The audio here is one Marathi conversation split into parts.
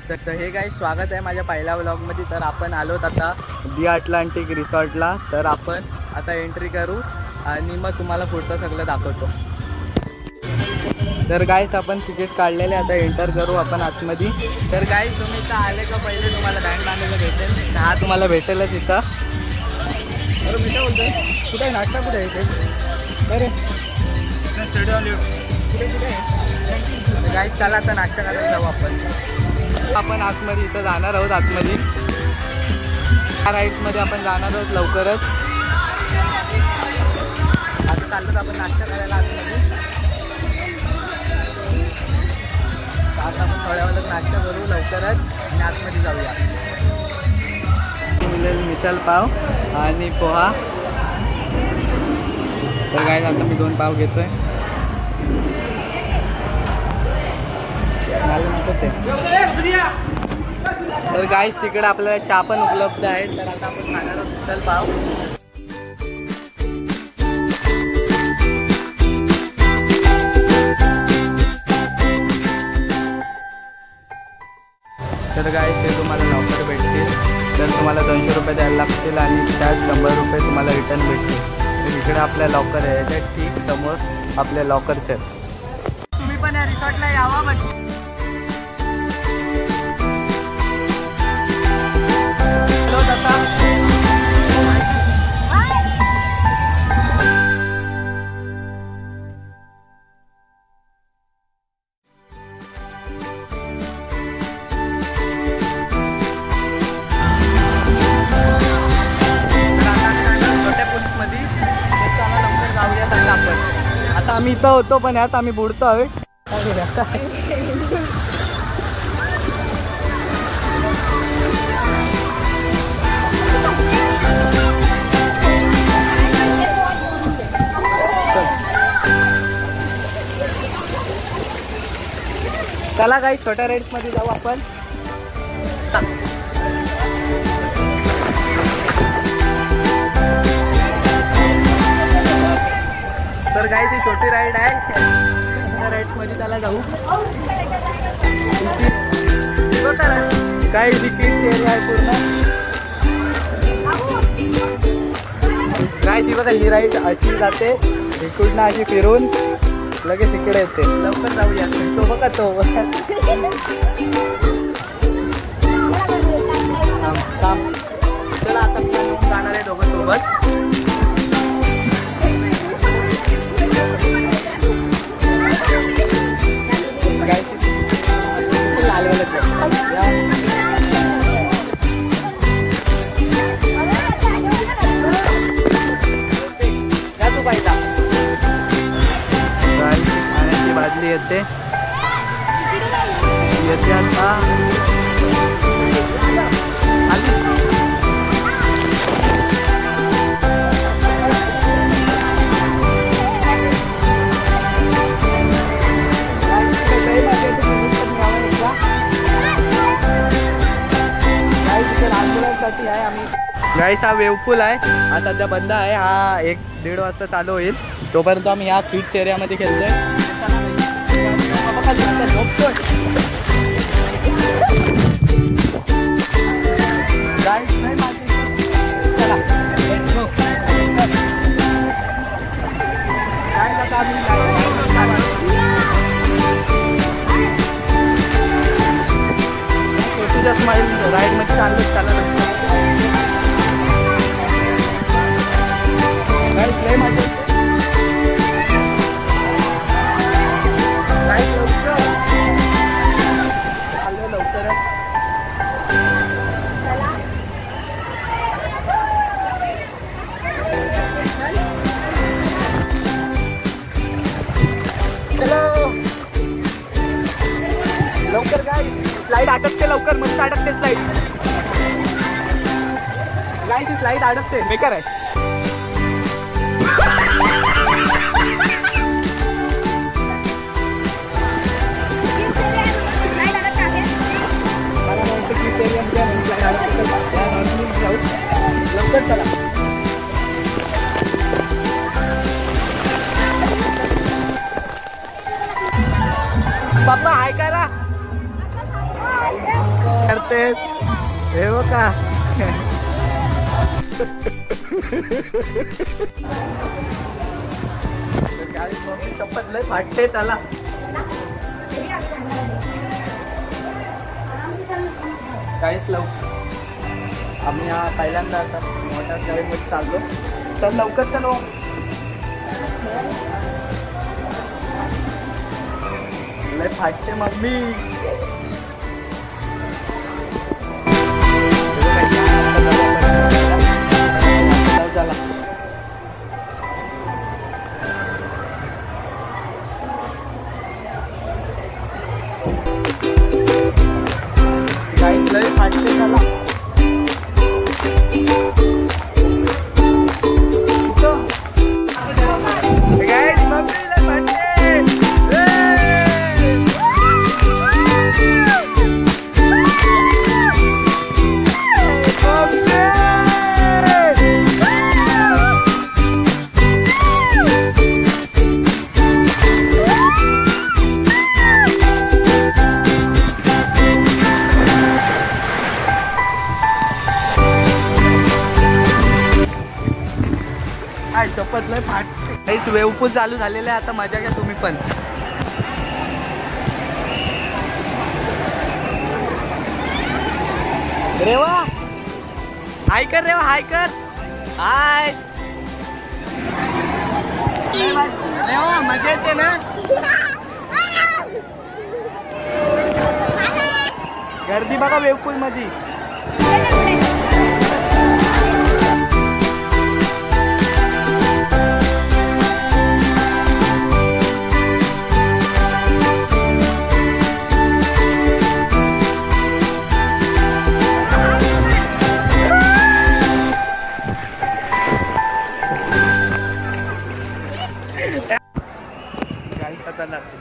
तर हे काही स्वागत आहे माझ्या पहिल्या व्लॉगमध्ये। तर आपण आलोत आता दी अटलांटिक रिसॉर्टला। तर आपण आता एंट्री करू आणि मग तुम्हाला पुढचं सगळं दाखवतो। तर गाईस आपण तिकीट काढलेले, आता एंटर करू आपण आतमध्ये। तर गाईस तुम्ही इथं आले का पहिले तुम्हाला बँड मॅनेजर भेटेल, हा तुम्हाला भेटेलच इथं। अरे मी काय बोलतोय, कुठे आहे नाश्ता, कुठे आहे इथे? अरे कुठे कुठे आहे गाईस? चला आता नाश्ता करायला जाऊ आपण आतमध्ये इथं जाणार आहोत। आतमध्ये राईड्समध्ये आपण जाणार आहोत लवकरच। आता चाललं आपण नाश्ता करायला आतमध्ये। आता आपण थोड्या वेळात नाश्ता करू लवकरच आणि आतमध्ये जाऊया। मिळेल मिसल पाव आणि पोहा। तर गाईस आता मी 2 पाव घेतोय। तर गाईस तिकडे आपल्याला चहा पण उपलब्ध आहे। तर आता आपण खाणार आहोत मिसल पाव। तर गाईस ते तुम्हाला लवकर भेटतील। तर तुम्हाला 200 रुपये द्यायला लागतील आणि त्यात 100 रुपये तुम्हाला रिटर्न भेटतील। तर इकडे आपल्या लॉकर आहे, याच्या ठीक समोर आपल्या लॉकरचे। तुम्ही पण या रिसॉर्टला यावा बघ। आता आम्ही इथं होतो पण यात आम्ही बुडतो आहे। चला काही छोट्या राईड्स मध्ये जाऊ आपण। तर काही ती छोटी राईड आहे, त्या राईड्स मध्ये त्याला जाऊ। काही किड्स एरिया आहे पूर्ण। काय बघा ही राईड अशी जाते इकडनं अशी फिरून लगेच इकडे येते। लवकर जाऊया, तो बघा तो चला आता जाणार आहे दोघं सोबत। पाण्याची बादली येते आता। गाईस हा वेव पूल आहे, हा सध्या बंद आहे। हा 1-1.5 वाजता चालू होईल, तोपर्यंत आम्ही ह्या किड्स एरियामध्ये खेळतोय। स्माइल राईड मध्ये चालत लवकर गाईस स्लाइड अटकते, लवकर मस्त अटकते स्लाइड। गाईस स्लाइड अडकते, बेकार आहे। लवकर चला। पापा हाय करा। करते हे बघा. शपथ लय फाटते त्याला. काहीच लवकर आम्ही हा पहिल्यांदा आता मोठ्या शाळेमध्ये चाललो तर लवकर चलो. लय फाटते मम्मी. शपथ लय फाट. काहीच वेवपूल चालू झालेलं आहे. आता मजा घ्या तुम्ही पण. रेवा हाय कर. रेवा हाय कर. हाय रेवा मजा येते ना. गर्दी बघा वेवपूल मध्ये.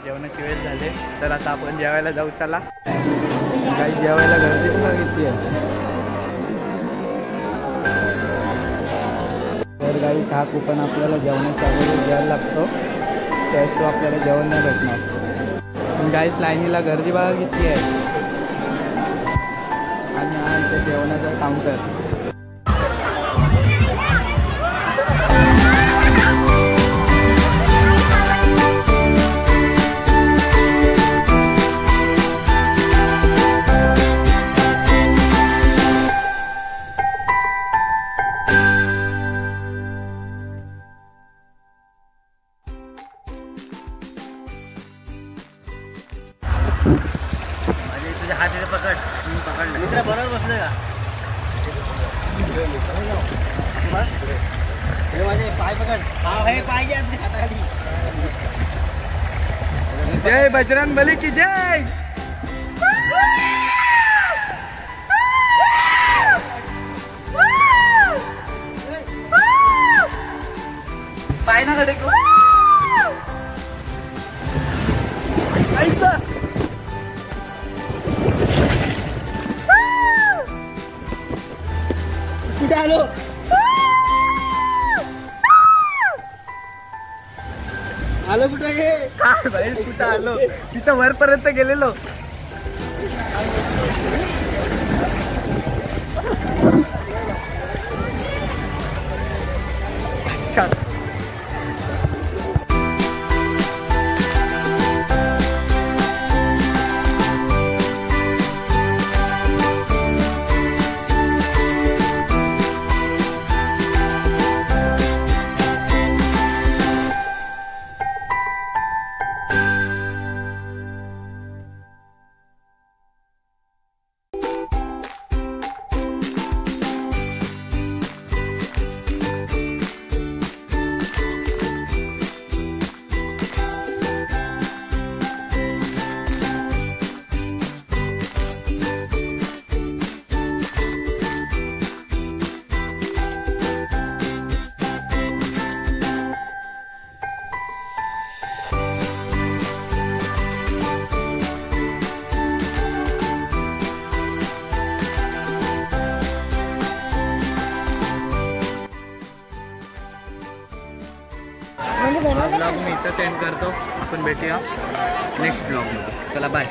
जेवणाची वेळ झाले तर आता आपण जेवायला जाऊ. चला. काही जेवायला गर्दी पण किती आहे. तर काही 6 कुपन आपल्याला जेवणाच्या अगोदर द्यायला लागतो. त्याशिवाय आपल्याला जेवण नाही भेटणार. पण गाईस लाईनीला गर्दी बघा किती आहे. आणि हा इथे जेवणाचा काउंटर. तुझ्या हात इथे पकड. पकडलं मित्र बरोबर बसलं का. बस हे माझे पाय पकड. हा हे पाय घ्या तुझ्या हाताखाली. जय बजरंग बली की जय. पाय ना कडे कुठे आलो. आलो कुठे हे काय बाहेर कुठं आलो. तिथं वरपर्यंत गेलेलो. अच्छा ब्लॉग मी इथं सेंड करतो. आपण भेटूया नेक्स्ट ब्लॉगमध्ये. चला बाय.